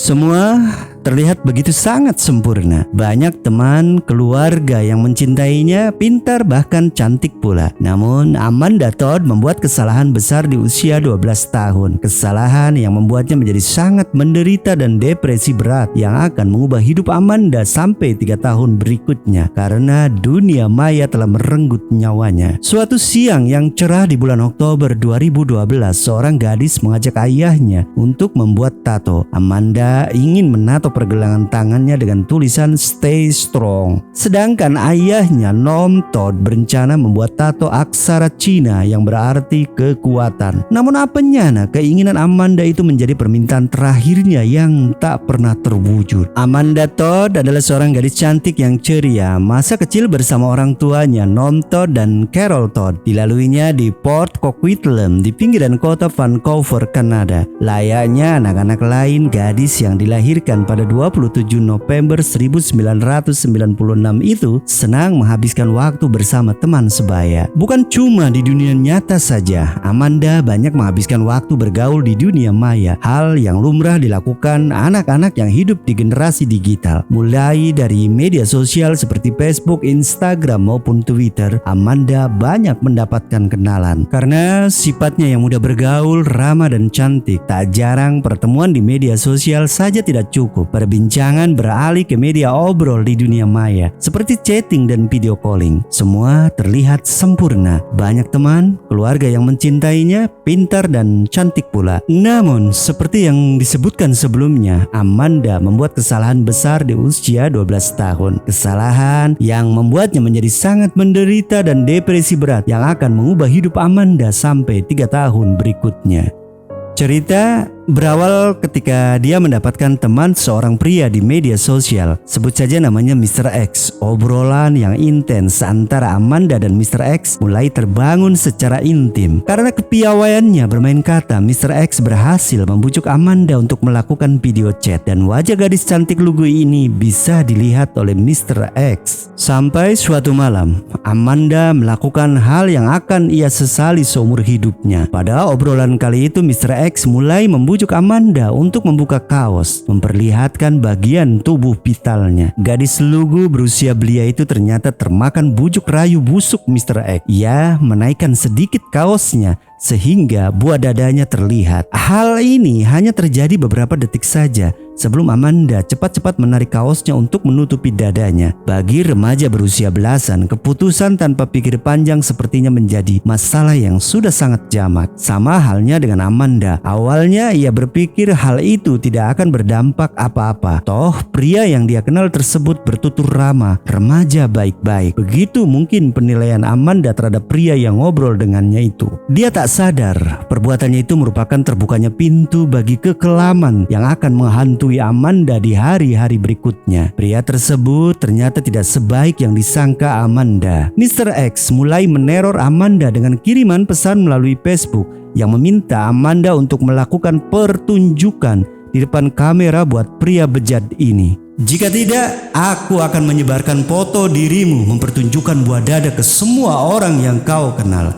Semua terlihat begitu sangat sempurna. Banyak teman, keluarga yang mencintainya, pintar bahkan cantik pula. Namun Amanda Todd membuat kesalahan besar di usia 12 tahun. Kesalahan yang membuatnya menjadi sangat menderita dan depresi berat yang akan mengubah hidup Amanda sampai 3 tahun berikutnya karena dunia maya telah merenggut nyawanya. Suatu siang yang cerah di bulan Oktober 2012, seorang gadis mengajak ayahnya untuk membuat tato. Amanda ingin menato pergelangan tangannya dengan tulisan Stay Strong. Sedangkan ayahnya, Noam Todd, berencana membuat tato aksara Cina yang berarti kekuatan. Namun apanya, keinginan Amanda itu menjadi permintaan terakhirnya yang tak pernah terwujud. Amanda Todd adalah seorang gadis cantik yang ceria. Masa kecil bersama orang tuanya, Noam Todd dan Carol Todd, dilaluinya di Port Coquitlam di pinggiran kota Vancouver, Kanada. Layaknya anak-anak lain, gadis yang dilahirkan pada 27 November 1996 itu senang menghabiskan waktu bersama teman sebaya. Bukan cuma di dunia nyata saja, Amanda banyak menghabiskan waktu bergaul di dunia maya. Hal yang lumrah dilakukan anak-anak yang hidup di generasi digital. Mulai dari media sosial seperti Facebook, Instagram maupun Twitter, Amanda banyak mendapatkan kenalan. Karena sifatnya yang mudah bergaul, ramah dan cantik, tak jarang pertemuan di media sosial saja tidak cukup. Perbincangan beralih ke media obrol di dunia maya, seperti chatting dan video calling. Semua terlihat sempurna. Banyak teman, keluarga yang mencintainya, pintar dan cantik pula. Namun, seperti yang disebutkan sebelumnya, Amanda membuat kesalahan besar di usia 12 tahun. Kesalahan yang membuatnya menjadi sangat menderita dan depresi berat yang akan mengubah hidup Amanda sampai 3 tahun berikutnya. Cerita berawal ketika dia mendapatkan teman seorang pria di media sosial. Sebut saja namanya Mr. X. Obrolan yang intens antara Amanda dan Mr. X mulai terbangun secara intim. Karena kepiawaiannya bermain kata, Mr. X berhasil membujuk Amanda untuk melakukan video chat. Dan wajah gadis cantik lugu ini bisa dilihat oleh Mr. X. Sampai suatu malam, Amanda melakukan hal yang akan ia sesali seumur hidupnya. Pada obrolan kali itu, Mr. X mulai membujuk Amanda untuk membuka kaos, memperlihatkan bagian tubuh vitalnya. Gadis lugu berusia belia itu ternyata termakan bujuk rayu busuk Mr. X. Ia menaikkan sedikit kaosnya sehingga buah dadanya terlihat. Hal ini hanya terjadi beberapa detik saja sebelum Amanda cepat-cepat menarik kaosnya untuk menutupi dadanya. Bagi remaja berusia belasan, keputusan tanpa pikir panjang sepertinya menjadi masalah yang sudah sangat jamak. Sama halnya dengan Amanda. Awalnya ia berpikir hal itu tidak akan berdampak apa-apa. Toh pria yang dia kenal tersebut bertutur ramah, remaja baik-baik. Begitu mungkin penilaian Amanda terhadap pria yang ngobrol dengannya itu. Dia tak sadar perbuatannya itu merupakan terbukanya pintu bagi kekelaman yang akan menghantui Amanda di hari-hari berikutnya. Pria tersebut ternyata tidak sebaik yang disangka Amanda. Mr. X mulai meneror Amanda dengan kiriman pesan melalui Facebook yang meminta Amanda untuk melakukan pertunjukan di depan kamera buat pria bejat ini. Jika tidak, aku akan menyebarkan foto dirimu mempertunjukkan buah dada ke semua orang yang kau kenal.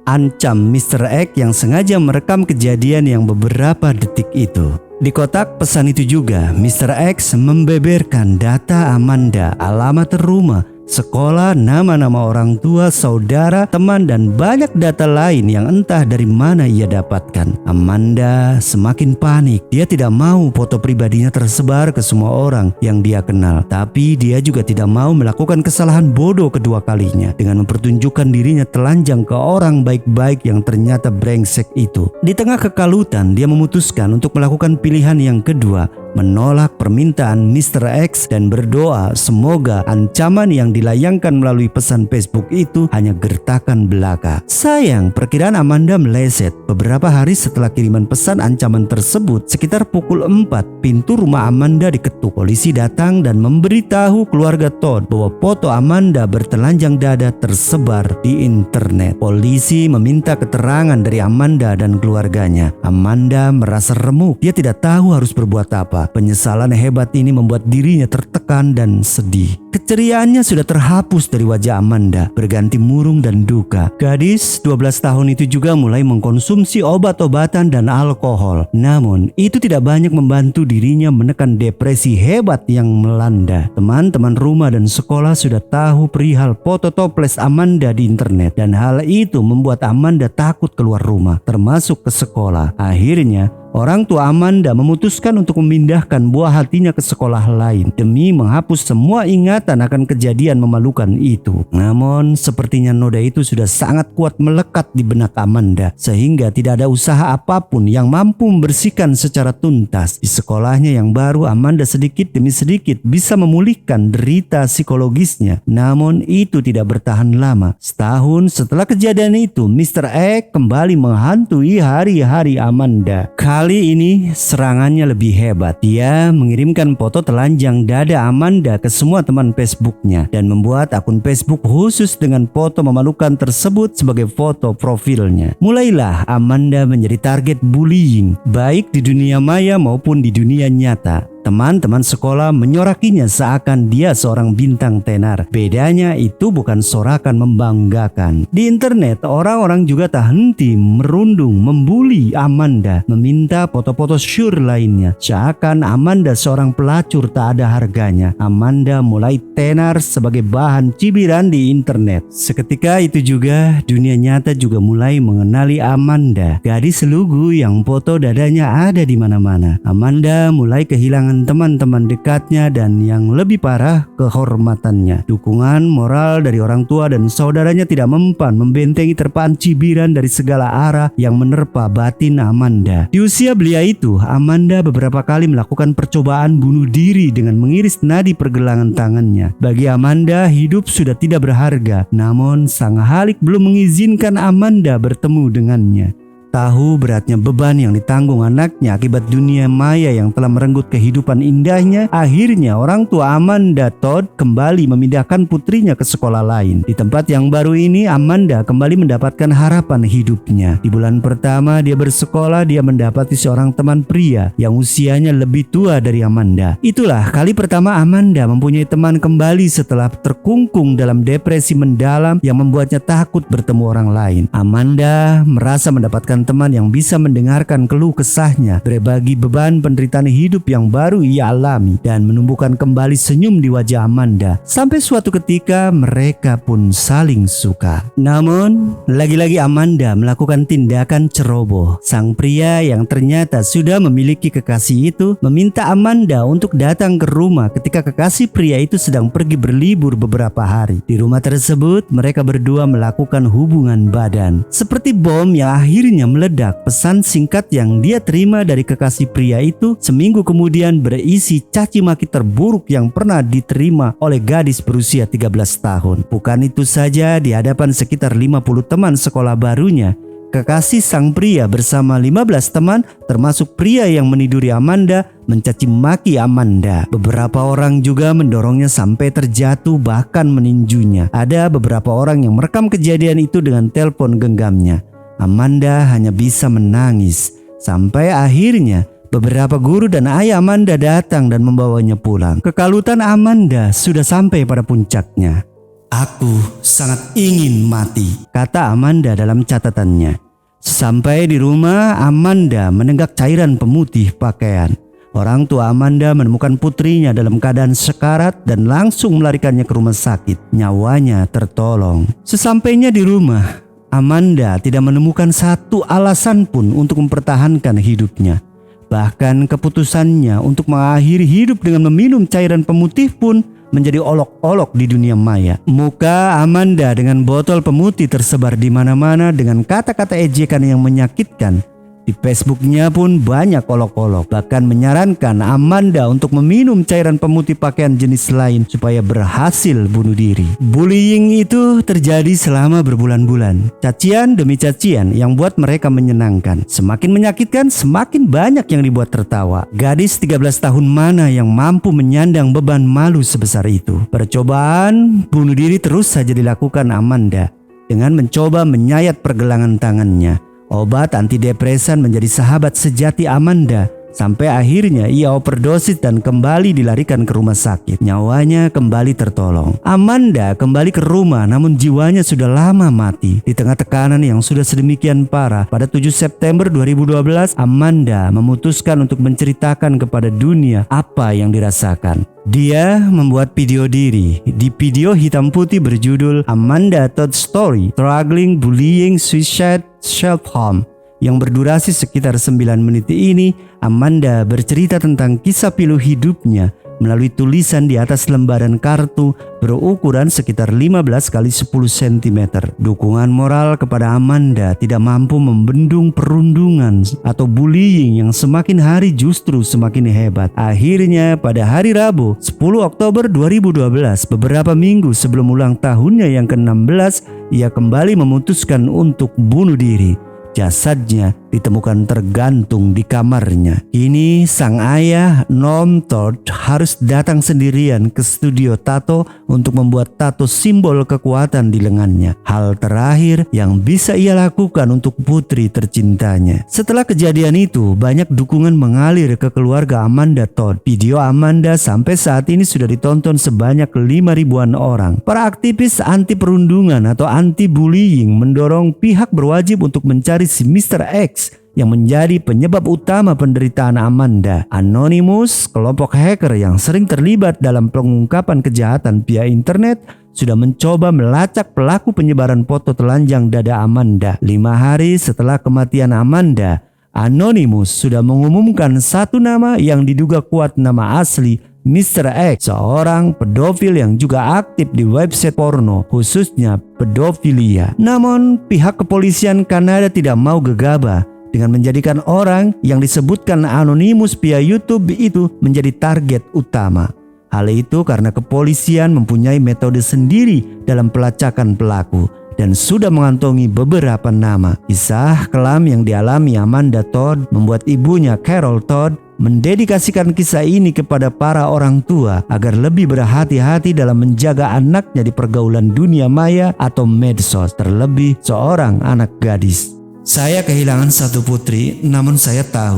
Ancam Mr. X yang sengaja merekam kejadian yang beberapa detik itu. Di kotak pesan itu juga, Mr. X membeberkan data Amanda, alamat rumah, sekolah, nama-nama orang tua, saudara, teman, dan banyak data lain yang entah dari mana ia dapatkan. Amanda semakin panik. Dia tidak mau foto pribadinya tersebar ke semua orang yang dia kenal. Tapi dia juga tidak mau melakukan kesalahan bodoh kedua kalinya dengan mempertunjukkan dirinya telanjang ke orang baik-baik yang ternyata brengsek itu. Di tengah kekalutan, dia memutuskan untuk melakukan pilihan yang kedua, menolak permintaan Mr. X dan berdoa semoga ancaman yang dilayangkan melalui pesan Facebook itu hanya gertakan belaka. Sayang, perkiraan Amanda meleset. Beberapa hari setelah kiriman pesan ancaman tersebut, sekitar pukul 4, pintu rumah Amanda diketuk. Polisi datang dan memberitahu keluarga Todd bahwa foto Amanda bertelanjang dada tersebar di internet. Polisi meminta keterangan dari Amanda dan keluarganya. Amanda merasa remuk. Dia tidak tahu harus berbuat apa. sekolah. Penyesalan hebat ini membuat dirinya tertekan dan sedih. Keceriaannya sudah terhapus dari wajah Amanda, berganti murung dan duka. Gadis 12 tahun itu juga mulai mengkonsumsi obat-obatan dan alkohol. Namun, itu tidak banyak membantu dirinya menekan depresi hebat yang melanda. Teman-teman rumah dan sekolah sudah tahu perihal foto toples Amanda di internet, dan hal itu membuat Amanda takut keluar rumah, termasuk ke sekolah. Akhirnya, orang tua Amanda memutuskan untuk memindahkan buah hatinya ke sekolah lain demi menghapus semua ingatan akan kejadian memalukan itu. Namun, sepertinya noda itu sudah sangat kuat melekat di benak Amanda sehingga tidak ada usaha apapun yang mampu membersihkan secara tuntas. Di sekolahnya yang baru, Amanda sedikit demi sedikit bisa memulihkan derita psikologisnya. Namun, itu tidak bertahan lama. Setahun setelah kejadian itu, Mr. X kembali menghantui hari-hari Amanda. Kali ini serangannya lebih hebat. Dia mengirimkan foto telanjang dada Amanda ke semua teman Facebooknya dan membuat akun Facebook khusus dengan foto memalukan tersebut sebagai foto profilnya. Mulailah Amanda menjadi target bullying, baik di dunia maya maupun di dunia nyata. Teman-teman sekolah menyorakinya seakan dia seorang bintang tenar. Bedanya itu bukan sorakan membanggakan. Di internet, orang-orang juga tak henti merundung, membuli Amanda, meminta foto-foto syur lainnya. Seakan Amanda seorang pelacur tak ada harganya. Amanda mulai tenar sebagai bahan cibiran di internet. Seketika itu juga, dunia nyata juga mulai mengenali Amanda, gadis lugu yang foto dadanya ada di mana-mana. Amanda mulai kehilangan teman-teman dekatnya dan yang lebih parah, kehormatannya. Dukungan moral dari orang tua dan saudaranya tidak mempan membentengi terpaan cibiran dari segala arah yang menerpa batin Amanda. Di usia belia itu, Amanda beberapa kali melakukan percobaan bunuh diri dengan mengiris nadi pergelangan tangannya. Bagi Amanda, hidup sudah tidak berharga, namun sang Halik belum mengizinkan Amanda bertemu dengannya. Tahu beratnya beban yang ditanggung anaknya akibat dunia maya yang telah merenggut kehidupan indahnya, akhirnya orang tua Amanda, Todd, kembali memindahkan putrinya ke sekolah lain. Di tempat yang baru ini, Amanda kembali mendapatkan harapan hidupnya. Di bulan pertama dia bersekolah, dia mendapati seorang teman pria yang usianya lebih tua dari Amanda. Itulah kali pertama Amanda mempunyai teman kembali setelah terkungkung dalam depresi mendalam yang membuatnya takut bertemu orang lain. Amanda merasa mendapatkan teman yang bisa mendengarkan keluh kesahnya, berbagi beban penderitaan hidup yang baru ia alami, dan menumbuhkan kembali senyum di wajah Amanda. Sampai suatu ketika mereka pun saling suka. Namun, lagi-lagi Amanda melakukan tindakan ceroboh. Sang pria yang ternyata sudah memiliki kekasih itu meminta Amanda untuk datang ke rumah ketika kekasih pria itu sedang pergi berlibur beberapa hari. Di rumah tersebut, mereka berdua melakukan hubungan badan. Seperti bom yang akhirnya meledak, pesan singkat yang dia terima dari kekasih pria itu seminggu kemudian berisi caci maki terburuk yang pernah diterima oleh gadis berusia 13 tahun. Bukan itu saja, di hadapan sekitar 50 teman sekolah barunya, kekasih sang pria bersama 15 teman termasuk pria yang meniduri Amanda mencaci maki Amanda. Beberapa orang juga mendorongnya sampai terjatuh, bahkan meninjunya. Ada beberapa orang yang merekam kejadian itu dengan telepon genggamnya. Amanda hanya bisa menangis sampai akhirnya beberapa guru dan ayah Amanda datang dan membawanya pulang. Kekalutan Amanda sudah sampai pada puncaknya. "Aku sangat ingin mati," kata Amanda dalam catatannya. Sampai di rumah, Amanda menenggak cairan pemutih pakaian. Orang tua Amanda menemukan putrinya dalam keadaan sekarat dan langsung melarikannya ke rumah sakit. Nyawanya tertolong. Sesampainya di rumah, Amanda tidak menemukan satu alasan pun untuk mempertahankan hidupnya. Bahkan keputusannya untuk mengakhiri hidup dengan meminum cairan pemutih pun menjadi olok-olok di dunia maya. Muka Amanda dengan botol pemutih tersebar di mana-mana dengan kata-kata ejekan yang menyakitkan. Di Facebooknya pun banyak olok-olok, bahkan menyarankan Amanda untuk meminum cairan pemutih pakaian jenis lain supaya berhasil bunuh diri. Bullying itu terjadi selama berbulan-bulan. Cacian demi cacian yang buat mereka menyenangkan. Semakin menyakitkan, semakin banyak yang dibuat tertawa. Gadis 13 tahun mana yang mampu menyandang beban malu sebesar itu? Percobaan bunuh diri terus saja dilakukan Amanda dengan mencoba menyayat pergelangan tangannya. Obat antidepresan menjadi sahabat sejati Amanda Sampai akhirnya ia overdosis dan kembali dilarikan ke rumah sakit. Nyawanya kembali tertolong. Amanda kembali ke rumah namun jiwanya sudah lama mati. Di tengah tekanan yang sudah sedemikian parah, pada 7 September 2012, Amanda memutuskan untuk menceritakan kepada dunia apa yang dirasakan. Dia membuat video diri. Di video hitam putih berjudul Amanda Todd Story, Struggling, Bullying, Suicide, Self-Harm, yang berdurasi sekitar 9 menit ini, Amanda bercerita tentang kisah pilu hidupnya melalui tulisan di atas lembaran kartu berukuran sekitar 15 kali 10 cm. Dukungan moral kepada Amanda tidak mampu membendung perundungan atau bullying yang semakin hari justru semakin hebat. Akhirnya pada hari Rabu 10 Oktober 2012, beberapa minggu sebelum ulang tahunnya yang ke-16, ia kembali memutuskan untuk bunuh diri. Jasadnya ditemukan tergantung di kamarnya. Kini sang ayah, Norm Todd, harus datang sendirian ke studio tato untuk membuat tato simbol kekuatan di lengannya. Hal terakhir yang bisa ia lakukan untuk putri tercintanya. Setelah kejadian itu, banyak dukungan mengalir ke keluarga Amanda Todd. Video Amanda sampai saat ini sudah ditonton sebanyak 5.000-an orang. Para aktivis anti perundungan atau anti bullying mendorong pihak berwajib untuk mencari si Mr. X yang menjadi penyebab utama penderitaan Amanda. Anonymous, kelompok hacker yang sering terlibat dalam pengungkapan kejahatan via internet, sudah mencoba melacak pelaku penyebaran foto telanjang dada Amanda. 5 hari setelah kematian Amanda, Anonymous sudah mengumumkan satu nama yang diduga kuat nama asli Mr. X, seorang pedofil yang juga aktif di website porno, khususnya pedofilia. Namun, pihak kepolisian Kanada tidak mau gegabah dengan menjadikan orang yang disebutkan Anonymous via YouTube itu menjadi target utama. Hal itu karena kepolisian mempunyai metode sendiri dalam pelacakan pelaku dan sudah mengantongi beberapa nama. Kisah kelam yang dialami Amanda Todd membuat ibunya, Carol Todd, mendedikasikan kisah ini kepada para orang tua agar lebih berhati-hati dalam menjaga anaknya di pergaulan dunia maya atau medsos, terlebih seorang anak gadis. Saya kehilangan satu putri, namun saya tahu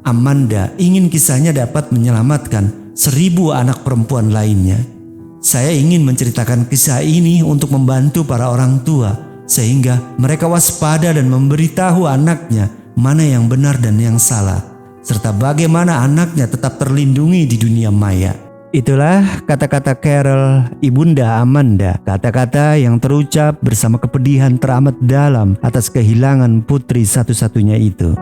Amanda ingin kisahnya dapat menyelamatkan 1.000 anak perempuan lainnya. Saya ingin menceritakan kisah ini untuk membantu para orang tua sehingga mereka waspada dan memberitahu anaknya mana yang benar dan yang salah, serta bagaimana anaknya tetap terlindungi di dunia maya. Itulah kata-kata Carol, ibunda Amanda. Kata-kata yang terucap bersama kepedihan teramat dalam atas kehilangan putri satu-satunya itu.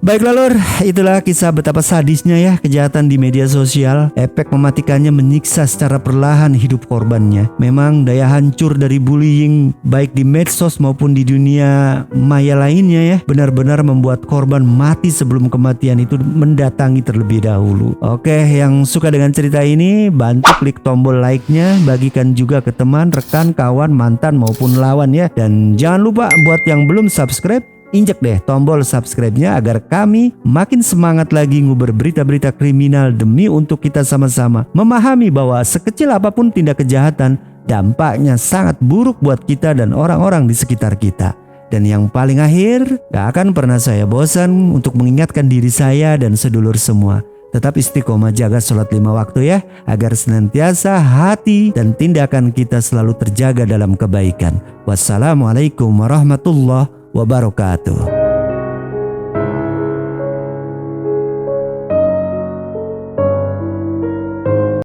Baiklah lur, itulah kisah betapa sadisnya ya kejahatan di media sosial. Efek mematikannya menyiksa secara perlahan hidup korbannya. Memang daya hancur dari bullying baik di medsos maupun di dunia maya lainnya ya, benar-benar membuat korban mati sebelum kematian itu mendatangi terlebih dahulu. Oke, yang suka dengan cerita ini bantu klik tombol like-nya, bagikan juga ke teman, rekan, kawan, mantan maupun lawan ya. Dan jangan lupa buat yang belum subscribe, injek deh tombol subscribe-nya agar kami makin semangat lagi nguber berita-berita kriminal demi untuk kita sama-sama memahami bahwa sekecil apapun tindak kejahatan, dampaknya sangat buruk buat kita dan orang-orang di sekitar kita. Dan yang paling akhir, gak akan pernah saya bosan untuk mengingatkan diri saya dan sedulur semua. Tetap istiqomah jaga sholat 5 waktu ya, agar senantiasa hati dan tindakan kita selalu terjaga dalam kebaikan. Wassalamualaikum warahmatullahi wabarakatuh.